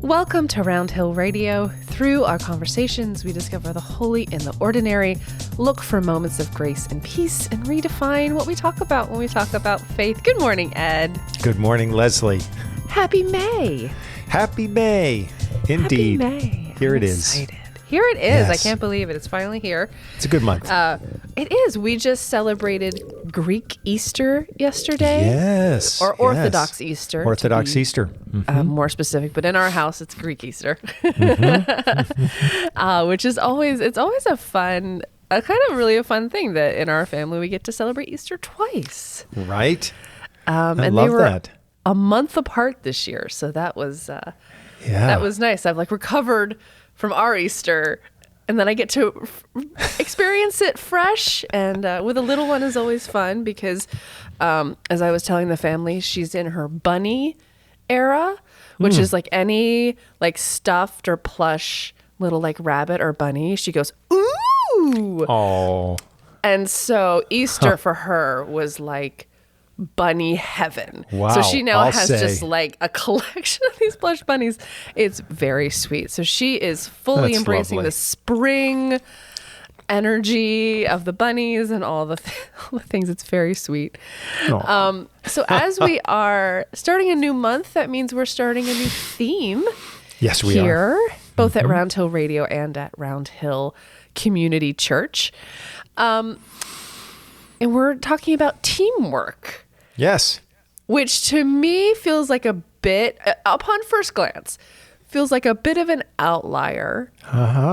Welcome to Round Hill Radio. Through our conversations, we discover the holy in the ordinary, look for moments of grace and peace, and redefine what we talk about when we talk about faith. Good morning, Ed. Good morning, Leslie. Happy May. Happy May. Indeed. Happy May. Here I'm it is. excited. Here it is. Yes. I can't believe it. It's finally here. It's a good month. It is. We just celebrated Greek Easter yesterday. Yes. Or Orthodox Easter. Orthodox Easter. Mm-hmm. More specific, but in our house, it's Greek Easter, Mm-hmm. which is always a fun, really a fun thing that in our family we get to celebrate Easter twice. Right? And love they were that. a month apart this year, so that was nice. I've recovered from our Easter, and then I get to experience it fresh. And with a little one is always fun because, as I was telling the family, she's in her bunny era, which is like any like stuffed or plush little like rabbit or bunny. She goes, ooh. Oh. And so Easter for her was like bunny heaven. Wow, so she now I'll has say. just like a collection of these plush bunnies. It's very sweet. So she is fully That's embracing lovely. the spring energy of the bunnies and all the things. It's very sweet. Oh. So as we are starting a new month, that means we're starting a new theme. Yes, we are. Here, both at Round Hill Radio and at Round Hill Community Church. And we're talking about teamwork. Yes. Which to me feels like a bit, upon first glance, feels like a bit of an outlier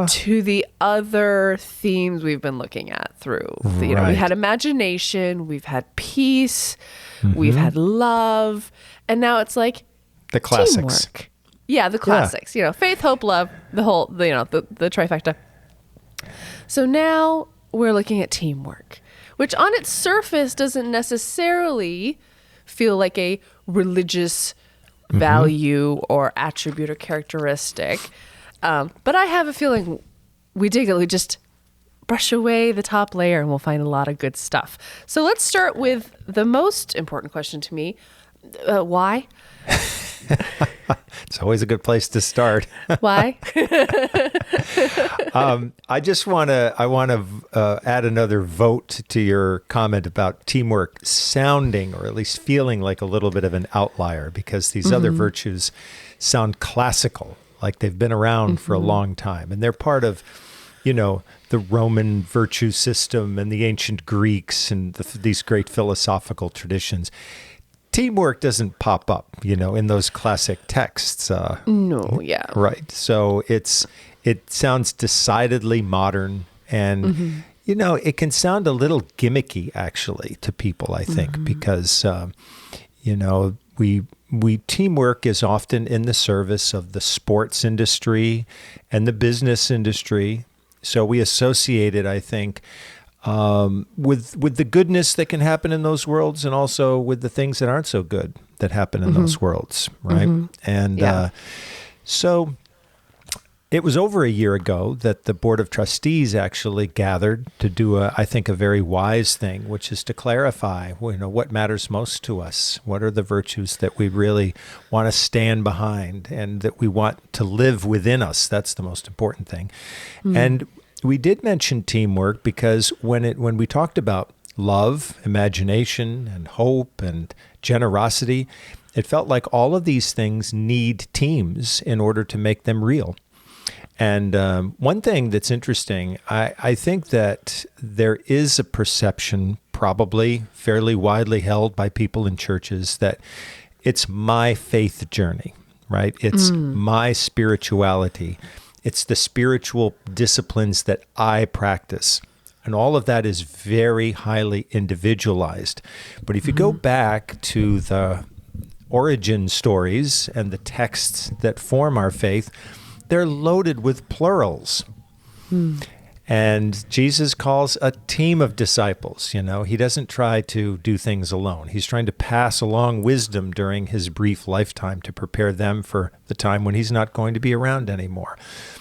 to the other themes we've been looking at through. We Right. had imagination, we've had peace, we've had love, and now it's like The classics. teamwork. Yeah, the classics. Faith, hope, love, the whole, the trifecta. So now we're looking at teamwork, which on its surface doesn't necessarily feel like a religious value or attribute or characteristic. But I have a feeling we just brush away the top layer and we'll find a lot of good stuff. So let's start with the most important question to me. Why? It's always a good place to start. Why? I want to add another vote to your comment about teamwork sounding, or at least feeling, like a little bit of an outlier, because these other virtues sound classical, like they've been around for a long time. And they're part of, the Roman virtue system and the ancient Greeks and these great philosophical traditions. Teamwork doesn't pop up, in those classic texts. No, yeah. Right. So it sounds decidedly modern, and it can sound a little gimmicky actually to people, I think, because we teamwork is often in the service of the sports industry and the business industry. So we associate it, I think, with the goodness that can happen in those worlds, and also with the things that aren't so good that happen in those worlds, right? And so it was over a year ago that the Board of Trustees actually gathered to do, I think, a very wise thing, which is to clarify, what matters most to us. What are the virtues that we really want to stand behind and that we want to live within us? That's the most important thing. And we did mention teamwork because when we talked about love, imagination, and hope, and generosity, it felt like all of these things need teams in order to make them real. And one thing that's interesting, I think that there is a perception, probably fairly widely held by people in churches, that it's my faith journey, right? It's my spirituality. It's the spiritual disciplines that I practice. And all of that is very highly individualized. But if you go back to the origin stories and the texts that form our faith, they're loaded with plurals. And Jesus calls a team of disciples. He doesn't try to do things alone. He's trying to pass along wisdom during his brief lifetime to prepare them for the time when he's not going to be around anymore.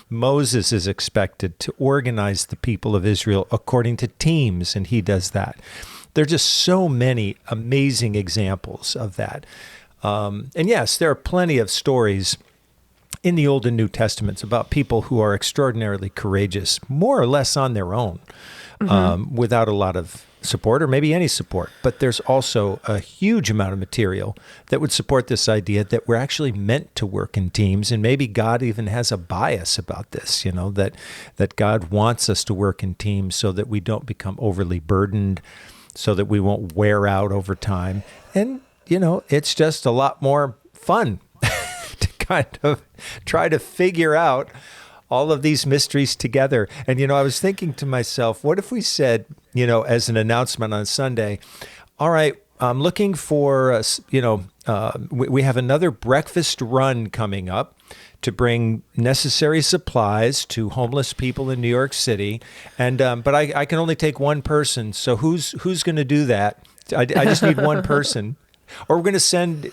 Moses is expected to organize the people of Israel according to teams, and he does that. There are just so many amazing examples of that. And yes, there are plenty of stories in the Old and New Testaments about people who are extraordinarily courageous, more or less on their own, without a lot of support or maybe any support. But there's also a huge amount of material that would support this idea that we're actually meant to work in teams. And maybe God even has a bias about this, that God wants us to work in teams so that we don't become overly burdened, so that we won't wear out over time. And, it's just a lot more fun to kind of try to figure out all of these mysteries together. And, I was thinking to myself, what if we said, as an announcement on Sunday, all right, I'm looking for, we have another breakfast run coming up to bring necessary supplies to homeless people in New York City. And, but I can only take one person. So who's going to do that? I just need one person. Or we're going to send,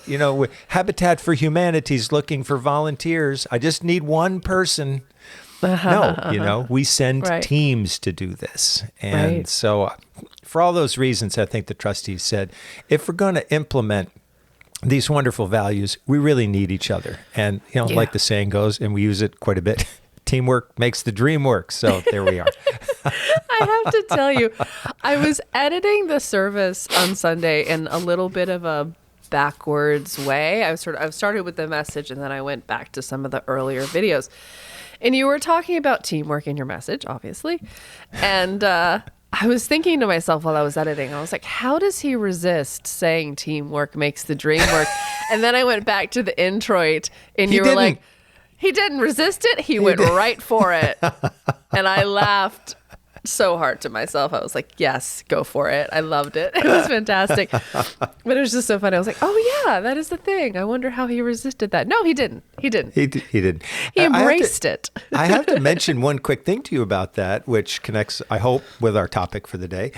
Habitat for Humanity's looking for volunteers. I just need one person. No, we send teams to do this. And so for all those reasons, I think the trustees said, if we're going to implement these wonderful values, we really need each other. And, like the saying goes, and we use it quite a bit, teamwork makes the dream work. So there we are. I have to tell you, I was editing the service on Sunday in a little bit of a backwards way. I started with the message and then I went back to some of the earlier videos. And you were talking about teamwork in your message, obviously. And I was thinking to myself while I was editing, I was like, how does he resist saying teamwork makes the dream work? And then I went back to the introit and you were like, he didn't resist it. He went right for it. And I laughed so hard to myself. I was like, yes, go for it. I loved it. It was fantastic. But it was just so funny. I was like, oh yeah, that is the thing. I wonder how he resisted that. No, he didn't. He didn't. He didn't. He embraced it. I have to mention one quick thing to you about that, which connects, I hope, with our topic for the day.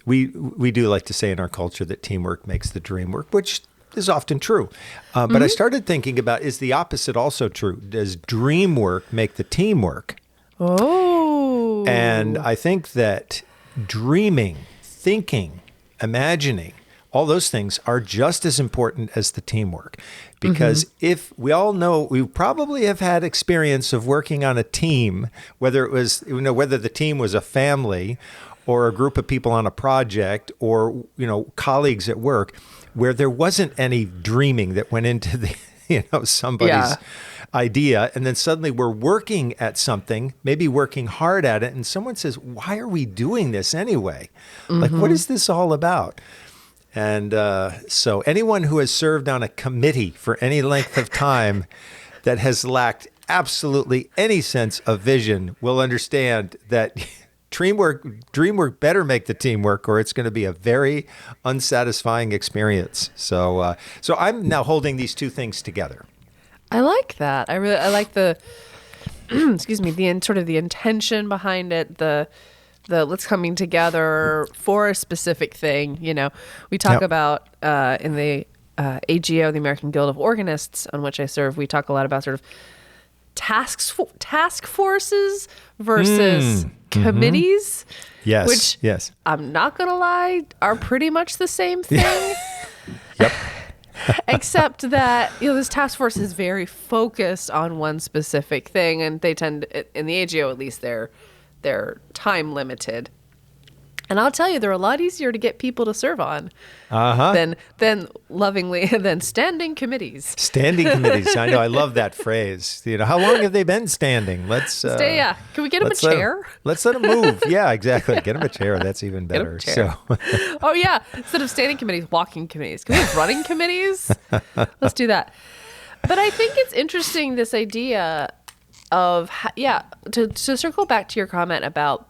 We do like to say in our culture that teamwork makes the dream work, which is often true. But I started thinking about, is the opposite also true? Does dream work make the team work? Oh. And I think that dreaming, thinking, imagining, all those things are just as important as the teamwork. Because if we all know, we probably have had experience of working on a team, whether it was, whether the team was a family or a group of people on a project or, colleagues at work, where there wasn't any dreaming that went into the, somebody's idea. And then suddenly we're working at something, maybe working hard at it. And someone says, why are we doing this anyway? Like, what is this all about? And so anyone who has served on a committee for any length of time that has lacked absolutely any sense of vision will understand that dream work better make the team work, or it's going to be a very unsatisfying experience. So I'm now holding these two things together. I like that. I like the, excuse me, the intention behind it, the let's coming together for a specific thing. We talk about in the AGO, the American Guild of Organists, on which I serve, we talk a lot about sort of task forces versus committees. Yes. Which I'm not going to lie, are pretty much the same thing. Yep. Except that, this task force is very focused on one specific thing, and they tend, in the AGO at least, they're time limited. And I'll tell you, they're a lot easier to get people to serve on than standing committees. Standing committees. I know. I love that phrase. How long have they been standing? Let's Can we get them a chair? Let's let them move. Yeah, exactly. Get them a chair. That's even better. So. Oh yeah. Instead of standing committees, walking committees. Can we have running committees? Let's do that. But I think it's interesting, this idea of to circle back to your comment about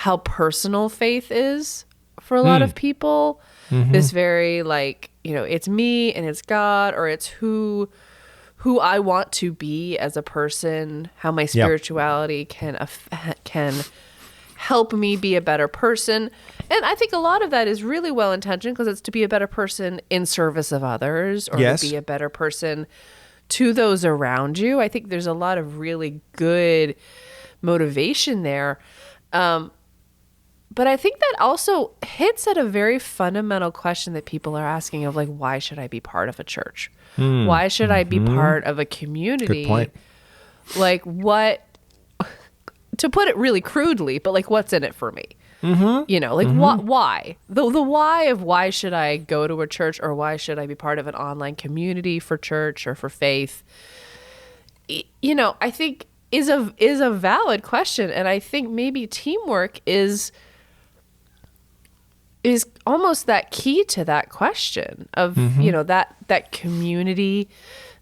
how personal faith is for a lot of people. This very it's me and it's God, or it's who I want to be as a person, how my spirituality can help me be a better person. And I think a lot of that is really well intentioned, because it's to be a better person in service of others, or to be a better person to those around you. I think there's a lot of really good motivation there. But I think that also hits at a very fundamental question that people are asking of, why should I be part of a church? Why should I be part of a community? Good point. Like what, to put it really crudely, but like what's in it for me? You know, like why? The why of why should I go to a church, or why should I be part of an online community for church or for faith? You know, I think is a valid question, and I think maybe teamwork is almost that key to that question of you know, that community,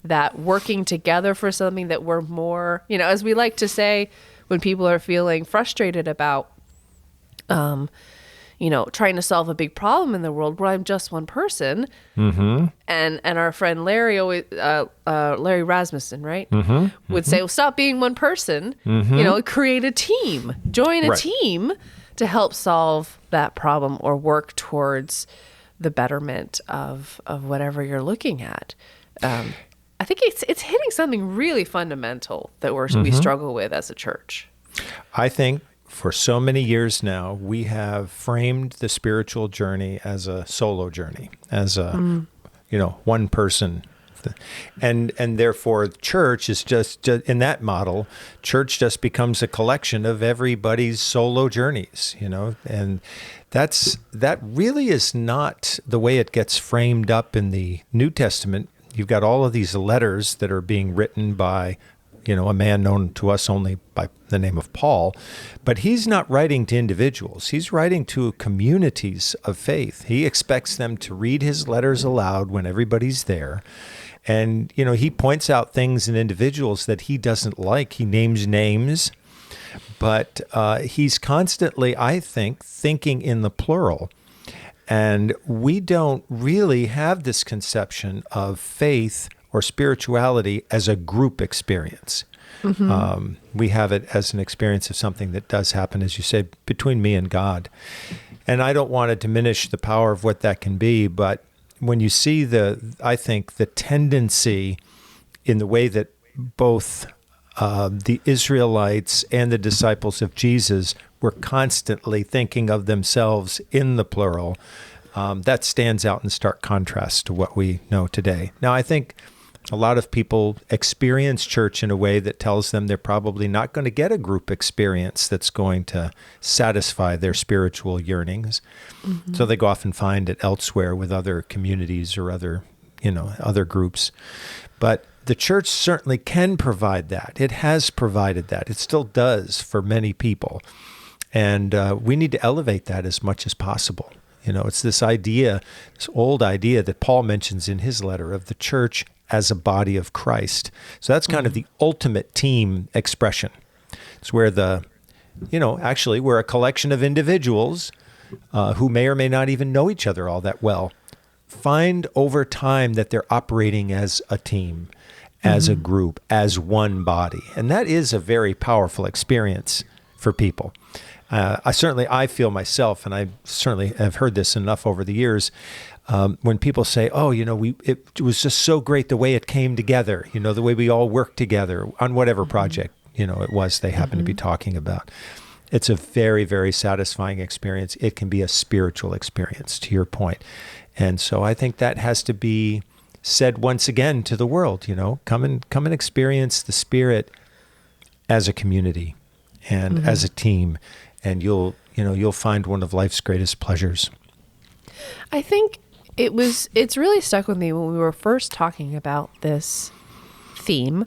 that working together for something, that we're more, you know, as we like to say when people are feeling frustrated about you know, trying to solve a big problem in the world where I'm just one person. And our friend Larry always, Larry Rasmussen, right, would say, well, stop being one person, you know, create a team, join a team to help solve that problem or work towards the betterment of whatever you're looking at. I think it's hitting something really fundamental that we struggle with as a church. I think for so many years now, we have framed the spiritual journey as a solo journey, as a, you know, one person. And therefore, church is just in that model, church just becomes a collection of everybody's solo journeys, you know, and that really is not the way it gets framed up in the New Testament. You've got all of these letters that are being written by, you know, a man known to us only by the name of Paul, but he's not writing to individuals. He's writing to communities of faith. He expects them to read his letters aloud when everybody's there. And, you know, he points out things in individuals that he doesn't like. He names names, but he's constantly, I think, thinking in the plural. And we don't really have this conception of faith or spirituality as a group experience. We have it as an experience of something that does happen, as you said, between me and God. And I don't want to diminish the power of what that can be, but when you see I think the tendency in the way that both the Israelites and the disciples of Jesus were constantly thinking of themselves in the plural, that stands out in stark contrast to what we know today. Now, I think a lot of people experience church in a way that tells them they're probably not going to get a group experience that's going to satisfy their spiritual yearnings. So they go off and find it elsewhere with other communities or other groups. But the church certainly can provide that. It has provided that. It still does for many people. And we need to elevate that as much as possible. You know, it's this idea, this old idea that Paul mentions in his letter of the church as a body of Christ. So that's kind of the ultimate team expression. It's where we're a collection of individuals who may or may not even know each other all that well, find over time that they're operating as a team, as a group, as one body. And that is a very powerful experience for people. I feel myself, and I certainly have heard this enough over the years, when people say, oh, you know, it was just so great the way it came together, you know, the way we all worked together on whatever project, you know, it was they happen to be talking about. It's a very, very satisfying experience. It can be a spiritual experience, to your point. And so I think that has to be said once again to the world, you know, come and experience the Spirit as a community and as a team, and you'll find one of life's greatest pleasures. I think it's really stuck with me when we were first talking about this theme.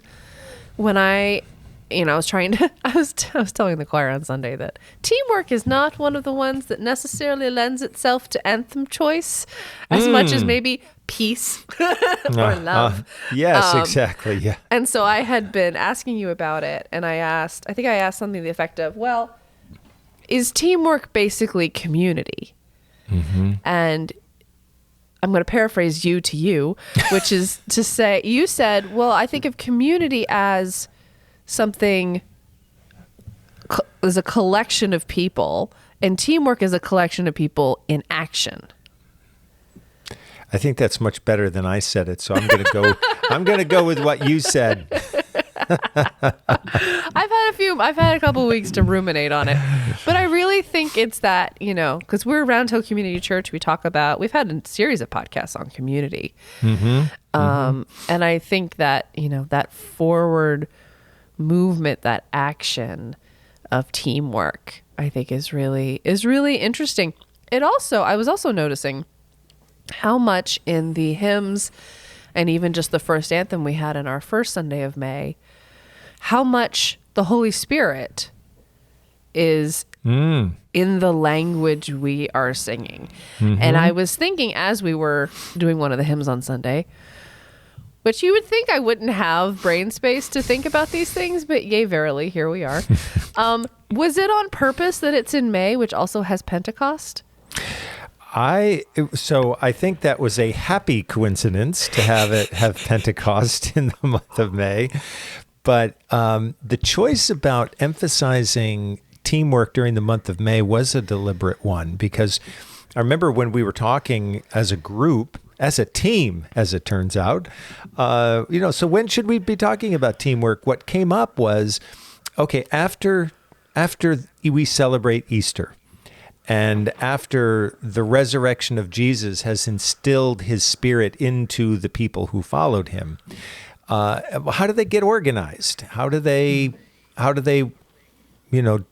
When I was telling the choir on Sunday that teamwork is not one of the ones that necessarily lends itself to anthem choice as much as maybe peace or love. Yes, exactly. Yeah. And so I had been asking you about it, and I think I asked something to the effect of, well, is teamwork basically community? And I'm going to paraphrase you to you, which is to say, you said, well, I think of community as something, as a collection of people, and teamwork is a collection of people in action. I think that's much better than I said it, so I'm going to go with what you said. I've had a couple weeks to ruminate on it, but I really think it's that, because we're Round Hill Community Church. We've had a series of podcasts on community. And I think that, that forward movement, that action of teamwork, I think is really interesting. I was also noticing how much in the hymns and even just the first anthem we had in our first Sunday of May, how much the Holy Spirit is in the language we are singing. And I was thinking as we were doing one of the hymns on Sunday, which you would think I wouldn't have brain space to think about these things, but yea, verily, here we are. Was it on purpose that it's in May, which also has Pentecost? I think that was a happy coincidence to have Pentecost in the month of May. But the choice about emphasizing teamwork during the month of May was a deliberate one, because I remember when we were talking as a group, as a team, as it turns out, so when should we be talking about teamwork? What came up was, okay, after we celebrate Easter, and after the resurrection of Jesus has instilled his Spirit into the people who followed him, how do they get organized? How do they,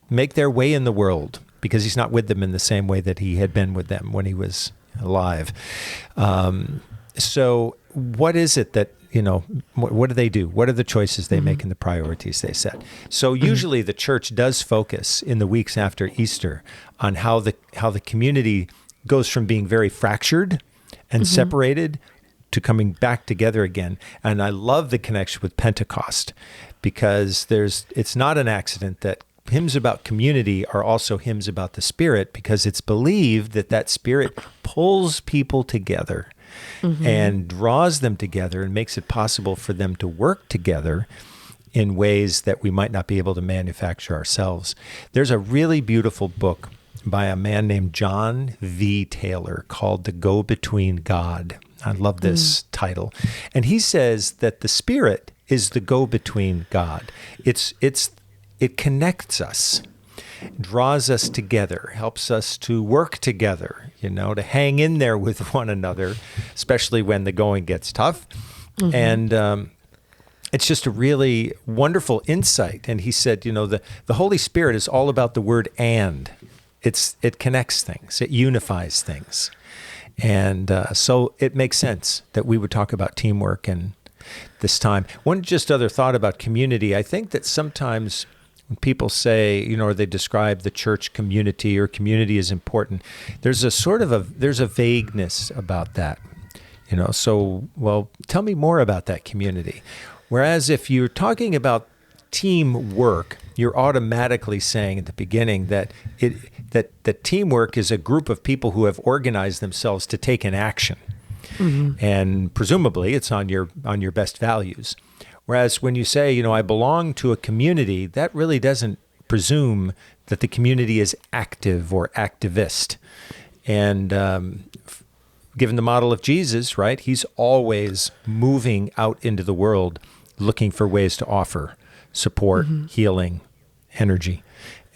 make their way in the world? Because he's not with them in the same way that he had been with them when he was alive. So what is it that, what do they do? What are the choices they make and the priorities they set? So usually the church does focus in the weeks after Easter on how the community goes from being very fractured and separated to coming back together again. And I love the connection with Pentecost, because it's not an accident that hymns about community are also hymns about the Spirit, because it's believed that Spirit pulls people together and draws them together and makes it possible for them to work together in ways that we might not be able to manufacture ourselves. There's a really beautiful book by a man named John V. Taylor called The Go-Between God. I love this title. And he says that the Spirit is the go-between God. It connects us, draws us together, helps us to work together, to hang in there with one another, especially when the going gets tough. And it's just a really wonderful insight. And he said, the Holy Spirit is all about the word "and." It connects things, it unifies things. And so it makes sense that we would talk about teamwork and this time. One just other thought about community. I think that sometimes when people say, or they describe the church community or community is important, there's a vagueness about that. So, well, tell me more about that community. Whereas if you're talking about teamwork, you're automatically saying at the beginning that teamwork is a group of people who have organized themselves to take an action. And presumably it's on your best values. Whereas when you say, I belong to a community, that really doesn't presume that the community is active or activist. And given the model of Jesus, right, he's always moving out into the world, looking for ways to offer support, healing, energy.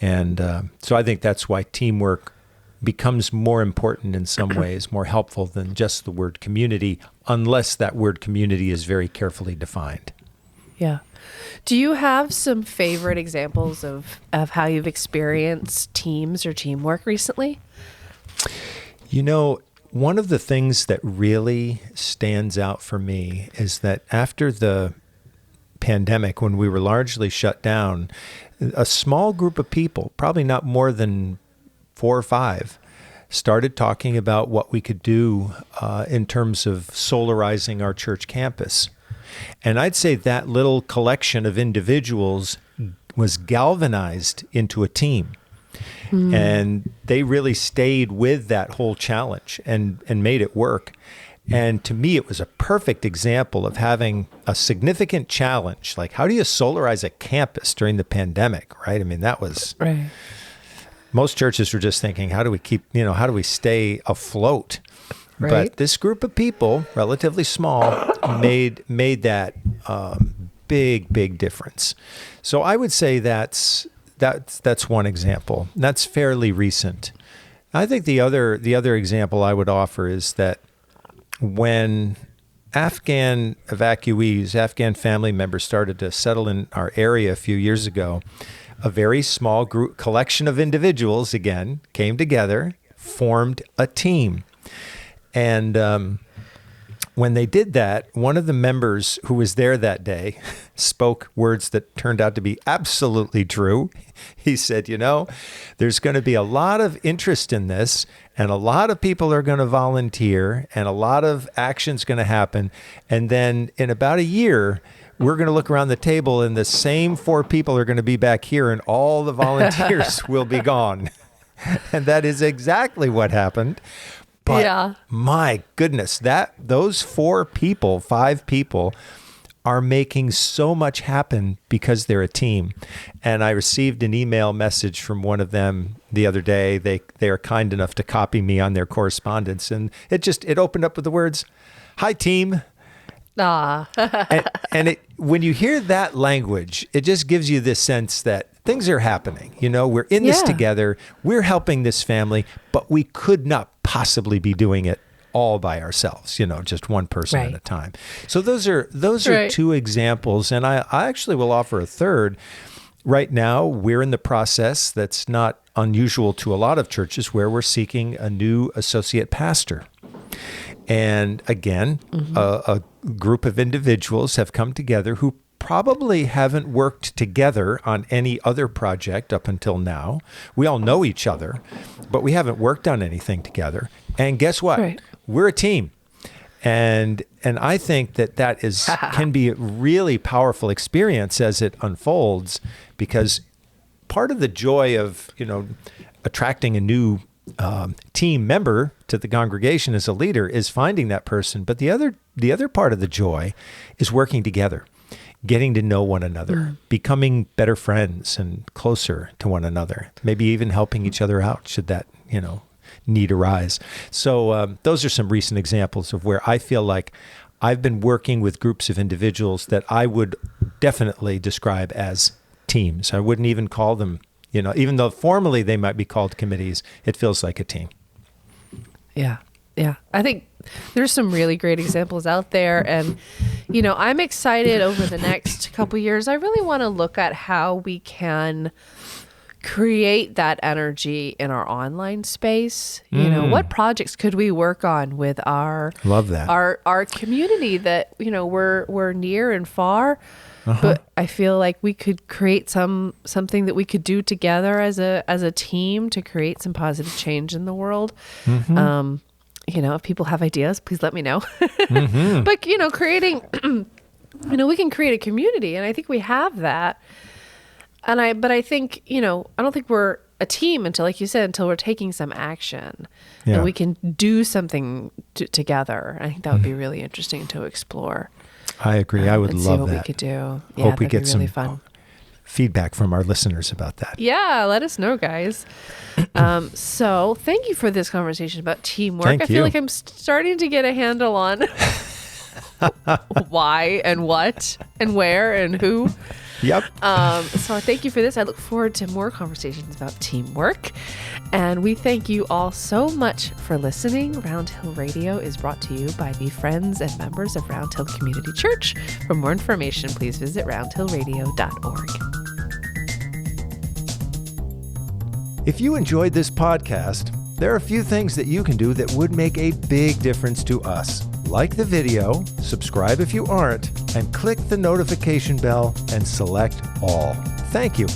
And so I think that's why teamwork becomes more important in some ways, more helpful than just the word community, unless that word community is very carefully defined. Yeah. Do you have some favorite examples of how you've experienced teams or teamwork recently? One of the things that really stands out for me is that after the pandemic, when we were largely shut down, a small group of people, probably not more than 4 or 5, started talking about what we could do in terms of solarizing our church campus. And I'd say that little collection of individuals was galvanized into a team. And they really stayed with that whole challenge and made it work. And to me, it was a perfect example of having a significant challenge. Like, how do you solarize a campus during the pandemic, right? I mean, that was... Right. Most churches were just thinking, how do we stay afloat? Right. But this group of people, relatively small, made that big difference. So I would say that's one example. That's fairly recent. I think the other example I would offer is that when Afghan evacuees, Afghan family members started to settle in our area a few years ago, a very small collection of individuals, again, came together, formed a team. And when they did that, one of the members who was there that day spoke words that turned out to be absolutely true. He said, there's going to be a lot of interest in this, and a lot of people are going to volunteer, and a lot of action's going to happen. And then in about a year, we're going to look around the table, and the same 4 people are going to be back here, and all the volunteers will be gone. And that is exactly what happened. But my goodness, those 5 people are making so much happen because they're a team. And I received an email message from one of them the other day. They are kind enough to copy me on their correspondence. And it opened up with the words, "Hi, team." and when you hear that language, it just gives you this sense that things are happening. We're in this together. We're helping this family, but we could not possibly be doing it all by ourselves, just one person at a time. So those are 2 examples. And I actually will offer a third. Right now, we're in the process that's not unusual to a lot of churches where we're seeking a new associate pastor. And again, a group of individuals have come together who probably haven't worked together on any other project up until now. We all know each other, but we haven't worked on anything together. And guess what? Right. We're a team. And I think that can be a really powerful experience as it unfolds, because part of the joy of, attracting a new team member to the congregation as a leader is finding that person. But the other part of the joy is working together, getting to know one another, becoming better friends and closer to one another, maybe even helping each other out should that, need arise. So those are some recent examples of where I feel like I've been working with groups of individuals that I would definitely describe as teams. I wouldn't even call them, even though formally they might be called committees, it feels like a team. Yeah. I think there's some really great examples out there. And, I'm excited over the next couple of years. I really want to look at how we can create that energy in our online space. What projects could we work on with our community that, we're near and far. But I feel like we could create something that we could do together as a team to create some positive change in the world. If people have ideas, please let me know. But creating, we can create a community, and I think we have that. But I think, I don't think we're a team until, like you said, until we're taking some action and we can do something together. I think that would be really interesting to explore. I agree. I would love that. See what we could do. Yeah, hope we get really some fun feedback from our listeners about that. Yeah, let us know, guys. So thank you for this conversation about teamwork. I feel like I'm starting to get a handle on why and what and where and who. Yep. So thank you for this. I look forward to more conversations about teamwork. And we thank you all so much for listening. Round Hill Radio is brought to you by the friends and members of Round Hill Community Church. For more information, please visit roundhillradio.org. If you enjoyed this podcast, there are a few things that you can do that would make a big difference to us. Like the video, subscribe if you aren't, and click the notification bell and select all. Thank you.